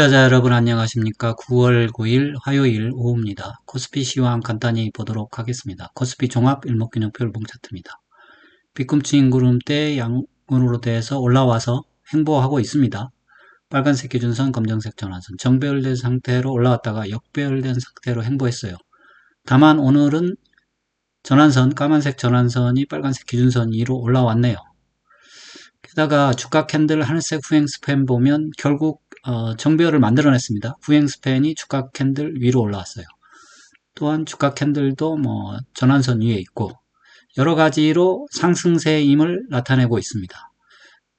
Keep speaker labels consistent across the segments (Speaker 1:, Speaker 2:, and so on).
Speaker 1: 투자자 여러분 안녕하십니까? 9월 9일 화요일 오후입니다. 코스피 시황 간단히 보도록 하겠습니다. 코스피 종합 일목균형표 일봉 차트입니다. 뒤꿈치 구름대 양으로 돼서 올라와서 횡보하고 있습니다. 빨간색 기준선, 검정색 전환선, 정배열된 상태로 올라왔다가 역배열된 상태로 횡보했어요. 다만 오늘은 전환선, 까만색 전환선이 빨간색 기준선 위로 올라왔네요. 게다가 주가 캔들 하늘색 후행 스팬 보면 결국 정배열을 만들어냈습니다. 후행 스팬이 주가 캔들 위로 올라왔어요. 또한 주가 캔들도 전환선 위에 있고 여러 가지로 상승세임을 나타내고 있습니다.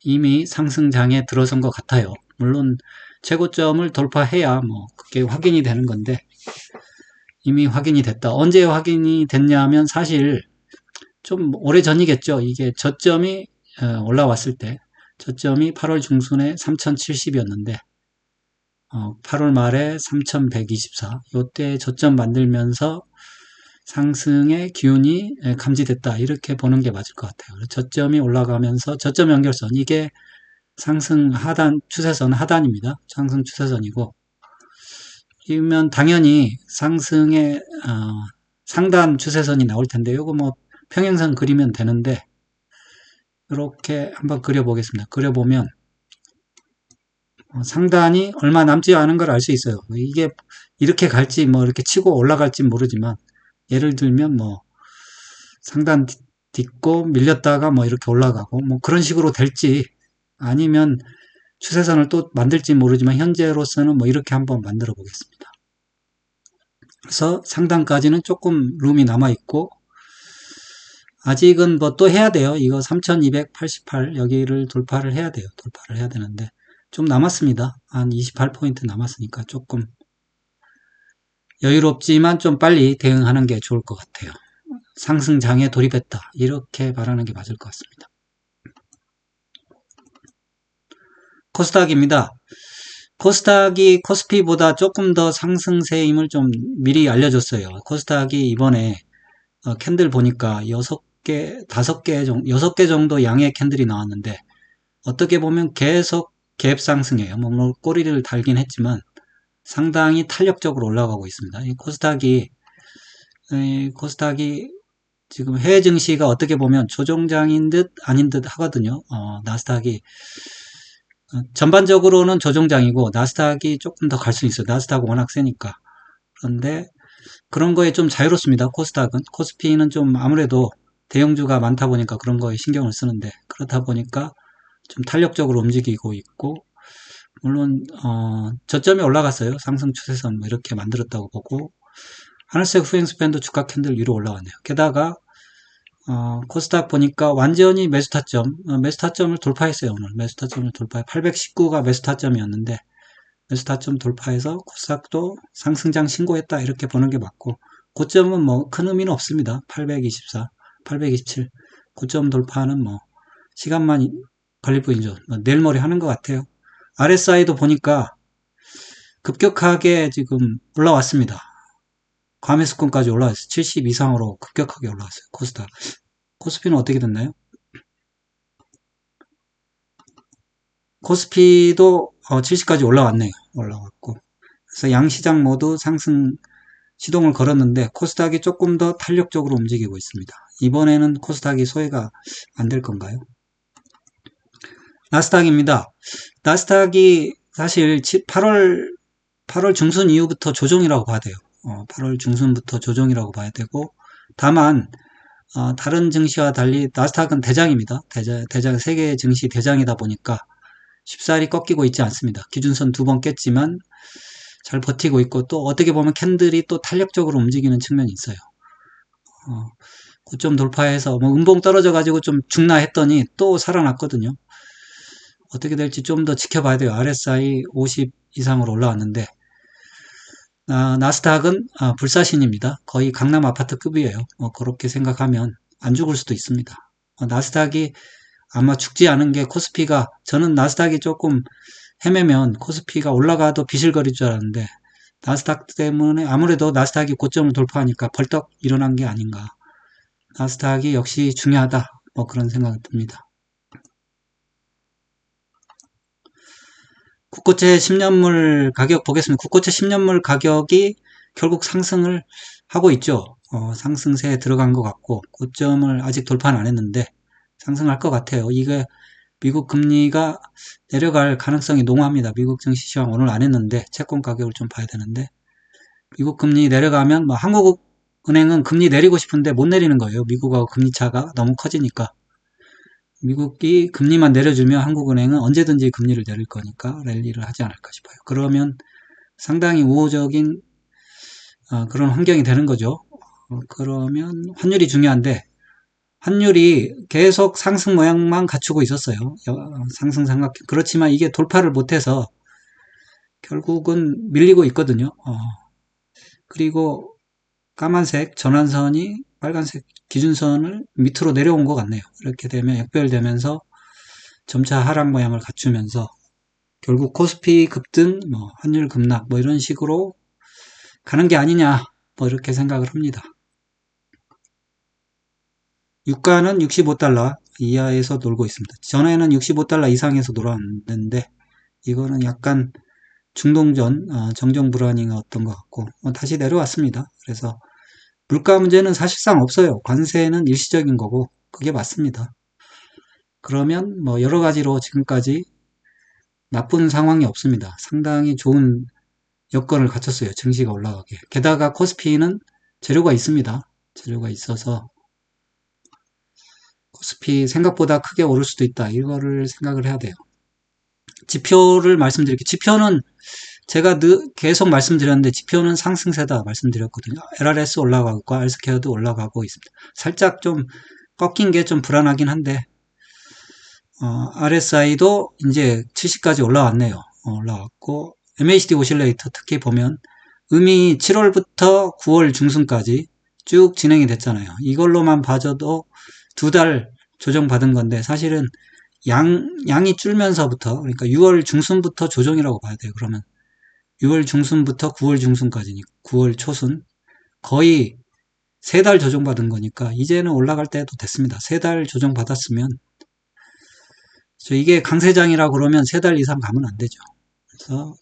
Speaker 1: 이미 상승장에 들어선 것 같아요. 물론 최고점을 돌파해야 그게 확인이 되는 건데 이미 확인이 됐다. 언제 확인이 됐냐면 사실 좀 오래전이겠죠. 이게 저점이 올라왔을 때 저점이 8월 중순에 3070이었는데 8월 말에 3124 요때 저점 만들면서 상승의 기운이 감지됐다 이렇게 보는 게 맞을 것 같아요. 저점이 올라가면서 저점 연결선 이게 상승 하단 추세선 하단입니다. 상승 추세선이고 이면 당연히 상승의 상단 추세선이 나올 텐데 요거 평행선 그리면 되는데 이렇게 한번 그려보겠습니다. 그려보면 상단이 얼마 남지 않은 걸 알 수 있어요. 이게 이렇게 갈지 이렇게 치고 올라갈지 모르지만 예를 들면 상단 딛고 밀렸다가 이렇게 올라가고 그런 식으로 될지 아니면 추세선을 또 만들지 모르지만 현재로서는 이렇게 한번 만들어 보겠습니다. 그래서 상단까지는 조금 룸이 남아 있고 아직은 또 해야 돼요. 이거 3288 여기를 돌파를 해야 돼요. 돌파를 해야 되는데 좀 남았습니다. 한 28포인트 남았으니까 조금 여유롭지만 좀 빨리 대응하는 게 좋을 것 같아요. 상승장에 돌입했다. 이렇게 말하는 게 맞을 것 같습니다. 코스닥입니다. 코스닥이 코스피보다 조금 더 상승세임을 좀 미리 알려줬어요. 코스닥이 이번에 캔들 보니까 6개, 6개 정도 양의 캔들이 나왔는데 어떻게 보면 계속 갭 상승이에요. 물론 꼬리를 달긴 했지만 상당히 탄력적으로 올라가고 있습니다. 이 코스닥이 지금 해외 증시가 어떻게 보면 조정장인 듯 아닌 듯 하거든요. 나스닥이 전반적으로는 조정장이고 나스닥이 조금 더 갈 수 있어요. 나스닥은 워낙 세니까. 그런데 그런 거에 좀 자유롭습니다. 코스닥은. 코스피는 좀 아무래도 대형주가 많다 보니까 그런 거에 신경을 쓰는데 그렇다 보니까 좀 탄력적으로 움직이고 있고 물론 저점이 올라갔어요. 상승 추세선 이렇게 만들었다고 보고 하늘색 후행 스팬도 주가 캔들 위로 올라왔네요. 게다가 코스닥 보니까 완전히 매수 타점을 돌파했어요. 오늘 매수 타점을 돌파해 819가 매수 타점이었는데 매수 타점 돌파해서 코스닥도 상승장 신고했다 이렇게 보는 게 맞고 고점은 큰 의미는 없습니다. 824, 827 고점 돌파는 시간만 걸릴 뿐이죠. 내일모레 하는 것 같아요. RSI도 보니까 급격하게 지금 올라왔습니다. 과매수권까지 올라왔어요. 70 이상으로 급격하게 올라왔어요. 코스닥. 코스피는 어떻게 됐나요? 코스피도 70까지 올라왔네요. 올라왔고. 그래서 양시장 모두 상승 시동을 걸었는데 코스닥이 조금 더 탄력적으로 움직이고 있습니다. 이번에는 코스닥이 소외가 안 될 건가요? 나스닥입니다. 나스닥이 사실 8월 중순 이후부터 조정이라고 봐야 돼요. 8월 중순부터 조정이라고 봐야 되고 다만 다른 증시와 달리 나스닥은 대장입니다. 대장 세계 증시 대장이다 보니까 쉽사리 꺾이고 있지 않습니다. 기준선 2번 깼지만 잘 버티고 있고 또 어떻게 보면 캔들이 또 탄력적으로 움직이는 측면이 있어요. 고점 돌파해서 음봉 떨어져 가지고 좀 죽나 했더니 또 살아났거든요. 어떻게 될지 좀 더 지켜봐야 돼요. RSI 50 이상으로 올라왔는데 나스닥은 불사신입니다. 거의 강남 아파트급이에요. 그렇게 생각하면 안 죽을 수도 있습니다. 나스닥이 아마 죽지 않은 게 코스피가 저는 나스닥이 조금 헤매면 코스피가 올라가도 비실거릴 줄 알았는데 나스닥 때문에 아무래도 나스닥이 고점을 돌파하니까 벌떡 일어난 게 아닌가. 나스닥이 역시 중요하다. 그런 생각이 듭니다. 국고채 10년물 가격 보겠습니다. 국고채 10년물 가격이 결국 상승을 하고 있죠. 상승세에 들어간 것 같고 고점을 아직 돌파는 안 했는데 상승할 것 같아요. 이게 미국 금리가 내려갈 가능성이 농후합니다. 미국 증시 시황 오늘 안 했는데 채권 가격을 좀 봐야 되는데 미국 금리 내려가면 뭐 한국은행은 금리 내리고 싶은데 못 내리는 거예요. 미국하고 금리 차가 너무 커지니까. 미국이 금리만 내려주면 한국은행은 언제든지 금리를 내릴 거니까 랠리를 하지 않을까 싶어요. 그러면 상당히 우호적인 그런 환경이 되는 거죠. 그러면 환율이 중요한데 환율이 계속 상승 모양만 갖추고 있었어요. 상승 삼각. 그렇지만 이게 돌파를 못해서 결국은 밀리고 있거든요. 그리고 까만색 전환선이 빨간색 기준선을 밑으로 내려온 것 같네요. 이렇게 되면 역별되면서 점차 하락 모양을 갖추면서 결국 코스피 급등, 뭐 환율 급락, 뭐 이런 식으로 가는 게 아니냐, 뭐 이렇게 생각을 합니다. 유가는 65달러 이하에서 놀고 있습니다. 전에는 65달러 이상에서 놀았는데 이거는 약간 중동전 정정 불안이가 어떤 것 같고 다시 내려왔습니다. 그래서 물가 문제는 사실상 없어요. 관세는 일시적인 거고 그게 맞습니다. 그러면 뭐 여러 가지로 지금까지 나쁜 상황이 없습니다. 상당히 좋은 여건을 갖췄어요. 증시가 올라가게. 게다가 코스피는 재료가 있습니다. 재료가 있어서 코스피 생각보다 크게 오를 수도 있다. 이거를 생각을 해야 돼요. 지표를 말씀드릴게요. 지표는 제가 계속 말씀드렸는데 지표는 상승세다 말씀드렸거든요. LRS 올라가고 있고 R스퀘어도 올라가고 있습니다. 살짝 좀 꺾인 게 좀 불안하긴 한데 RSI도 이제 70까지 올라왔네요. 올라왔고 MACD 오실레이터 특히 보면 음이 7월부터 9월 중순까지 쭉 진행이 됐잖아요. 이걸로만 봐줘도 2달 조정받은 건데 사실은 양이 줄면서부터 그러니까 6월 중순부터 조정이라고 봐야 돼요. 그러면 6월 중순부터 9월 중순까지니 9월 초순 거의 3달 조정받은 거니까 이제는 올라갈 때도 됐습니다. 3달 조정받았으면 이게 강세장이라고 그러면 3달 이상 가면 안 되죠. 그래서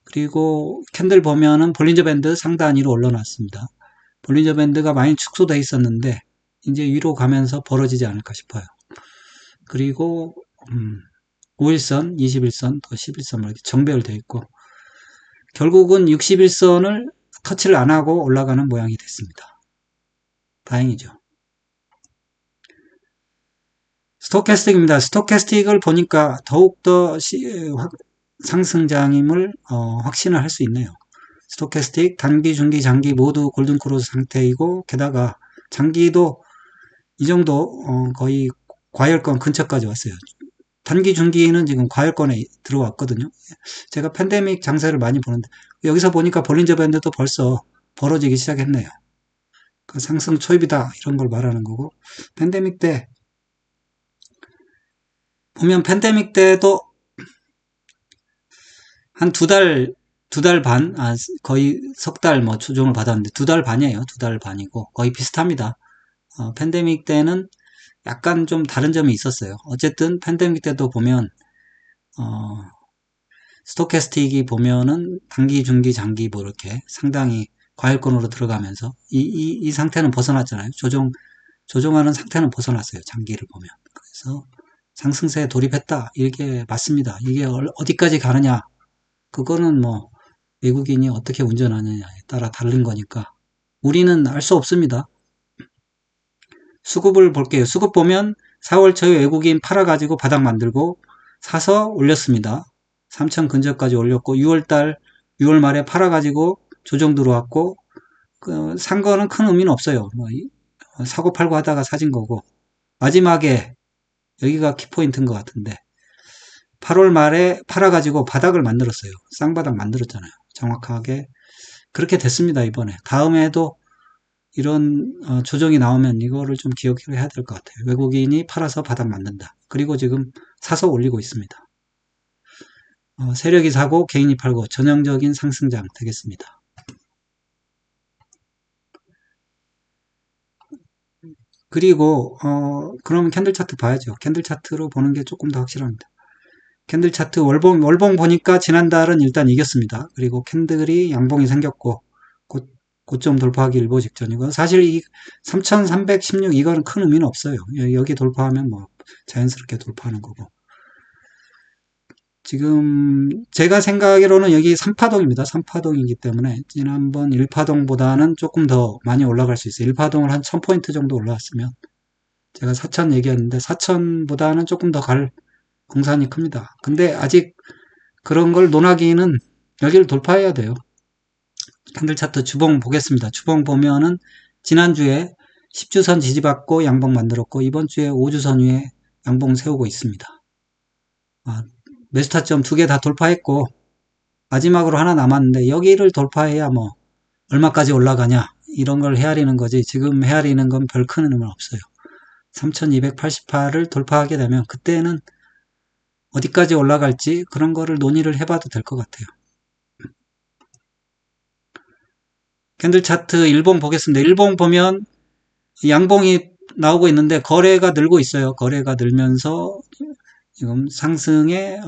Speaker 1: 그리고 캔들 보면은 볼린저 밴드 상단위로 올려놨습니다. 볼린저 밴드가 많이 축소돼 있었는데 이제 위로 가면서 벌어지지 않을까 싶어요. 그리고 5일선, 21선, 또 11선 이렇게 정배열되어 있고 결국은 61선을 터치를 안 하고 올라가는 모양이 됐습니다. 다행이죠. 스토캐스틱입니다. 스토캐스틱을 보니까 더욱더 상승장임을 확신을 할 수 있네요. 스토캐스틱 단기, 중기, 장기 모두 골든크로스 상태이고 게다가 장기도 이 정도 거의 과열권 근처까지 왔어요. 단기, 중기는 지금 과열권에 들어왔거든요. 제가 팬데믹 장세를 많이 보는데 여기서 보니까 볼린저 밴드도 벌써 벌어지기 시작했네요. 그 상승 초입이다 이런 걸 말하는 거고 팬데믹 때 보면 팬데믹 때도 한 2달 반, 거의 3달 뭐 조정을 받았는데 2달 반이에요. 2달 반이고 거의 비슷합니다. 팬데믹 때는 약간 좀 다른 점이 있었어요. 어쨌든 팬데믹 때도 보면 어, 스토캐스틱이 보면은 단기, 중기, 장기 뭐 이렇게 상당히 과열권으로 들어가면서 이 상태는 벗어났잖아요. 조정하는 상태는 벗어났어요. 장기를 보면. 그래서 상승세에 돌입했다. 이게 맞습니다. 이게 어디까지 가느냐. 그거는 뭐 외국인이 어떻게 운전하느냐에 따라 다른 거니까 우리는 알 수 없습니다. 수급을 볼게요. 수급 보면 4월 초에 외국인 팔아가지고 바닥 만들고 사서 올렸습니다. 3천 근처까지 올렸고 6월 말에 팔아가지고 조정 들어왔고 산 거는 큰 의미는 없어요. 뭐 사고 팔고 하다가 사진 거고 마지막에 여기가 키포인트인 것 같은데 8월 말에 팔아가지고 바닥을 만들었어요. 쌍바닥 만들었잖아요. 정확하게 그렇게 됐습니다. 이번에 다음에도 이런 조정이 나오면 이거를 좀 기억을 해야 될 것 같아요. 외국인이 팔아서 바닥 만든다. 그리고 지금 사서 올리고 있습니다. 세력이 사고 개인이 팔고 전형적인 상승장 되겠습니다. 그리고 그러면 캔들 차트 봐야죠. 캔들 차트로 보는 게 조금 더 확실합니다. 캔들 차트 월봉 보니까 지난달은 일단 이겼습니다. 그리고 캔들이 양봉이 생겼고 고점 돌파하기 일보 직전이고 사실 이 3316 이거는 큰 의미는 없어요. 여기 돌파하면 뭐 자연스럽게 돌파하는 거고 지금 제가 생각하기로는 여기 3파동입니다. 3파동이기 때문에 지난번 1파동보다는 조금 더 많이 올라갈 수 있어요. 1파동을 한 1000포인트 정도 올라왔으면 제가 4000 얘기했는데 4000보다는 조금 더 갈 공산이 큽니다. 근데 아직 그런 걸 논하기는 여기를 돌파해야 돼요. 캔들 차트 주봉 보겠습니다. 주봉 보면은 지난주에 10주선 지지받고 양봉 만들었고 이번 주에 5주선 위에 양봉 세우고 있습니다. 매수 타점 2개 다 돌파했고 마지막으로 하나 남았는데 여기를 돌파해야 뭐 얼마까지 올라가냐 이런 걸 헤아리는 거지 지금 헤아리는 건 별 큰 의미는 없어요. 3288을 돌파하게 되면 그때는 어디까지 올라갈지 그런 거를 논의를 해봐도 될 것 같아요. 캔들 차트 일봉 보겠습니다. 일봉 보면 양봉이 나오고 있는데 거래가 늘고 있어요. 거래가 늘면서 지금 상승에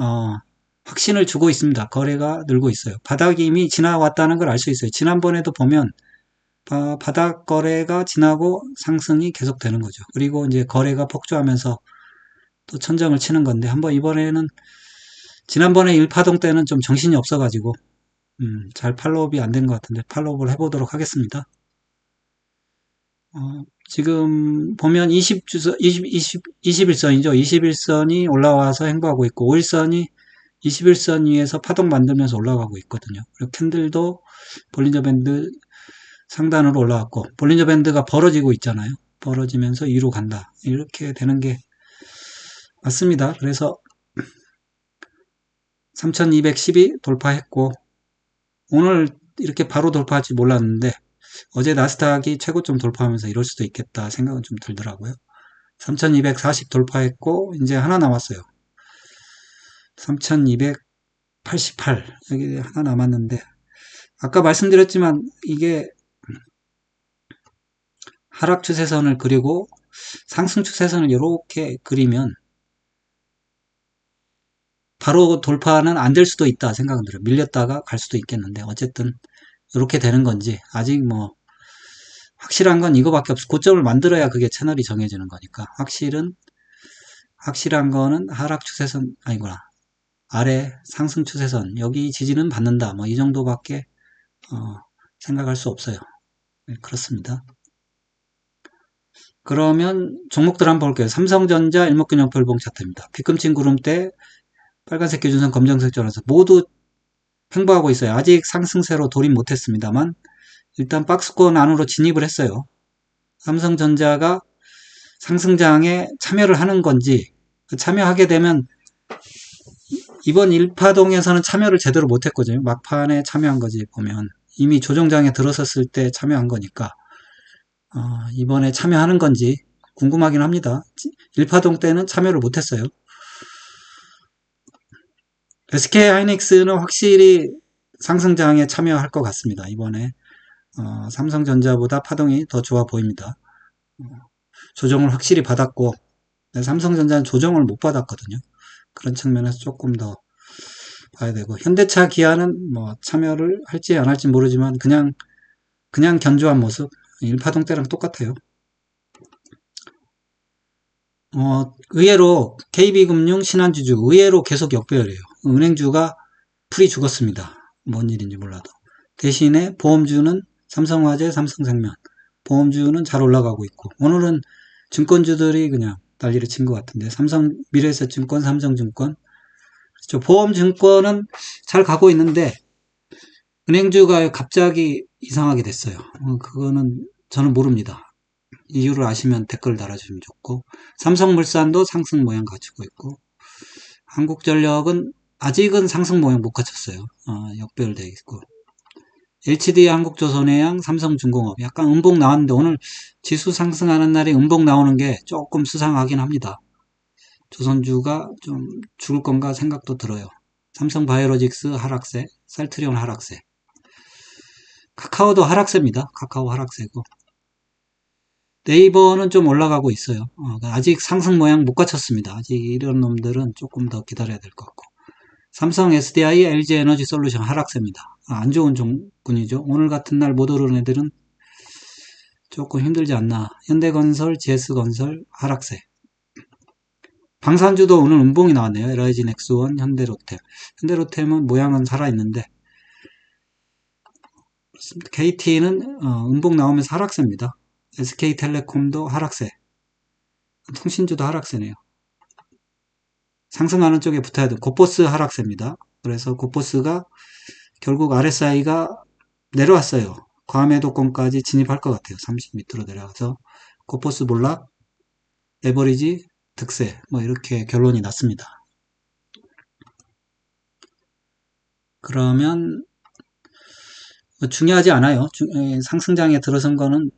Speaker 1: 확신을 주고 있습니다. 거래가 늘고 있어요. 바닥이 이미 지나왔다는 걸 알 수 있어요. 지난번에도 보면 바닥 거래가 지나고 상승이 계속되는 거죠. 그리고 이제 거래가 폭주하면서 또 천정을 치는 건데 한번 이번에는 지난번에 1파동 때는 좀 정신이 없어가지고 잘 팔로우업이 안 된 것 같은데 팔로우업을 해보도록 하겠습니다. 지금 보면 21선이죠. 21선이 올라와서 행보하고 있고 5일선이 21선 위에서 파동 만들면서 올라가고 있거든요. 그리고 캔들도 볼린저 밴드 상단으로 올라왔고 볼린저 밴드가 벌어지고 있잖아요. 벌어지면서 위로 간다. 이렇게 되는 게 맞습니다. 그래서 3212 돌파했고 오늘 이렇게 바로 돌파할지 몰랐는데 어제 나스닥이 최고점 돌파하면서 이럴 수도 있겠다 생각은 좀 들더라고요. 3240 돌파했고 이제 하나 남았어요. 3288 여기 하나 남았는데 아까 말씀드렸지만 이게 하락 추세선을 그리고 상승 추세선을 이렇게 그리면 바로 돌파는 안 될 수도 있다 생각은 들어요. 밀렸다가 갈 수도 있겠는데 어쨌든 이렇게 되는 건지 아직 뭐 확실한 건 이거밖에 없어. 고점을 만들어야 그게 채널이 정해지는 거니까 확실한 거는 하락 추세선 아니구나 아래 상승 추세선 여기 지지는 받는다 뭐 이 정도밖에 생각할 수 없어요. 네, 그렇습니다. 그러면 종목들 한번 볼게요. 삼성전자 일목균형표 일봉 차트입니다. 뒤꿈치 구름대 빨간색 기준선 검정색 전환선 모두 횡보하고 있어요. 아직 상승세로 돌입 못했습니다만 일단 박스권 안으로 진입을 했어요. 삼성전자가 상승장에 참여를 하는 건지 참여하게 되면 이번 1파동에서는 참여를 제대로 못했거든요. 막판에 참여한 거지 보면 이미 조정장에 들어섰을 때 참여한 거니까 이번에 참여하는 건지 궁금하긴 합니다. 1파동 때는 참여를 못했어요. SK하이닉스는 확실히 상승장에 참여할 것 같습니다. 이번에 삼성전자보다 파동이 더 좋아 보입니다. 조정을 확실히 받았고 삼성전자는 조정을 못 받았거든요. 그런 측면에서 조금 더 봐야 되고 현대차 기아는 뭐 참여를 할지 안 할지 모르지만 그냥 견조한 모습 1파동 때랑 똑같아요. 의외로 KB금융 신한주주 의외로 계속 역배열이에요. 은행주가 풀이 죽었습니다. 뭔 일인지 몰라도 대신에 보험주는 삼성화재, 삼성생명 보험주는 잘 올라가고 있고 오늘은 증권주들이 그냥 난리를 친 것 같은데 삼성 미래에셋증권, 삼성증권 보험증권은 잘 가고 있는데 은행주가 갑자기 이상하게 됐어요. 그거는 저는 모릅니다. 이유를 아시면 댓글 달아주시면 좋고 삼성물산도 상승 모양 갖추고 있고 한국전력은 아직은 상승 모양 못 갖췄어요. 역배열되어 있고 HDI 한국조선해양 삼성중공업 약간 음봉 나왔는데 오늘 지수 상승하는 날에 음봉 나오는 게 조금 수상하긴 합니다. 조선주가 좀 죽을 건가 생각도 들어요. 삼성바이오로직스 하락세, 셀트리온 하락세, 카카오도 하락세입니다. 카카오 하락세고 네이버는 좀 올라가고 있어요. 아직 상승 모양 못 갖췄습니다. 아직 이런 놈들은 조금 더 기다려야 될 것 같고 삼성 SDI, LG 에너지 솔루션 하락세입니다. 안 좋은 종군이죠. 오늘 같은 날 못 오르는 애들은 조금 힘들지 않나. 현대건설, GS건설 하락세. 방산주도 오늘 음봉이 나왔네요. LIG 넥스원, 현대로템. 현대로템은 모양은 살아있는데 KT는 음봉 나오면서 하락세입니다. SK텔레콤도 하락세. 통신주도 하락세네요. 상승하는 쪽에 붙어야 돼. 고포스 하락세입니다. 그래서 고포스가 결국 RSI가 내려왔어요. 과매도권까지 진입할 것 같아요. 30 밑으로 내려가서 고포스 몰락, 에버리지, 득세 뭐 이렇게 결론이 났습니다. 그러면 중요하지 않아요. 상승장에 들어선 거는